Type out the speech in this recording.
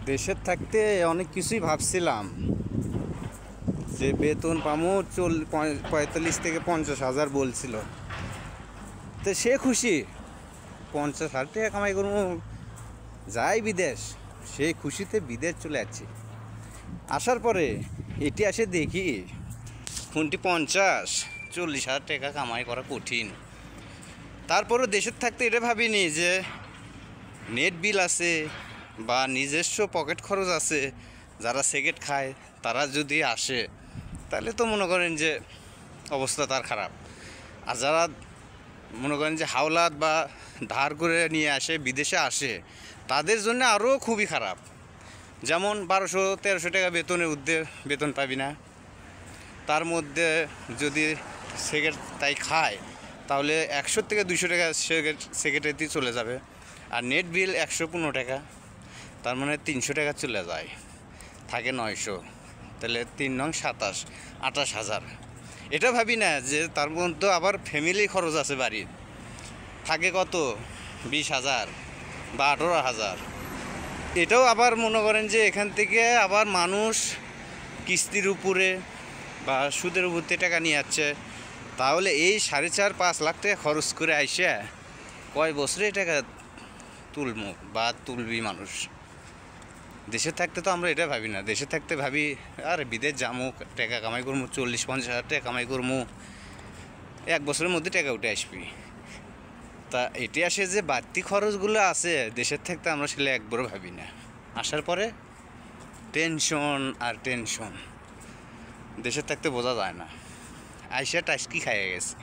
দেশের থাকতে অনেক কিছুই ভাবছিলাম যে বেতন পামো 45 থেকে 50,000 বলছিল। তো সে খুশি 50,000 টাকা কামাই করবো, যাই বিদেশ, সেই খুশিতে বিদেশ চলে যাচ্ছি। আসার পরে এটি আসে দেখি কোনটি 50-40,000 টাকা কামাই করা কঠিন। তারপরও দেশের থাকতে এটা ভাবিনি যে নেট বিল আছে বা নিজস্ব পকেট খরচ আছে, যারা সিগারেট খায় তারা যদি আসে তাহলে তো মনে করেন যে অবস্থা তার খারাপ। আর যারা মনে করেন যে হাওলাত বা ধার করে নিয়ে আসে, বিদেশে আসে, তাদের জন্য আরও খুবই খারাপ। যেমন 1200-1300 টাকা বেতনের ঊর্ধ্বে বেতন পাবি না। তার মধ্যে যদি সিগারেট তাই খায় তাহলে 100 থেকে 200 টাকা সিগারেটেই চলে যাবে। আর নেট বিল 115 টাকা, তার মানে 300 টাকা চলে যায়, থাকে 900, তাহলে 3 নং 27-28,000। এটা ভাবি না যে তার মধ্যে আবার ফ্যামিলি খরচ আছে, বাড়ির থাকে কত 20,000 বা 18,000। এটাও আবার মনে করেন যে এখান থেকে আবার মানুষ কিস্তির উপরে বা সুদের উপর টাকা নিয়ে যাচ্ছে। তাহলে এই 4.5-5 লাখ টাকা খরচ করে আইসে কয় বছরে টাকা তুলবো বা তুলবি মানুষ? দেশে থাকতে তো আমরা এটা ভাবি না। দেশে থাকতে ভাবি আরে বিদেশ যাবো, টাকা কামাই করবো, 40-50,000 টাকা কামাই করবো, 1 বছরের মধ্যে টাকা উঠে আসবি। তা এটি আসে যে বাড়তি খরচগুলো আছে দেশের থাকতে আমরা সেটা একবারও ভাবি না। আসার পরে টেনশন আর টেনশন, দেশের থাকতে বোঝা যায় না। আইসা টাইসকি খাইয়ে গেছে।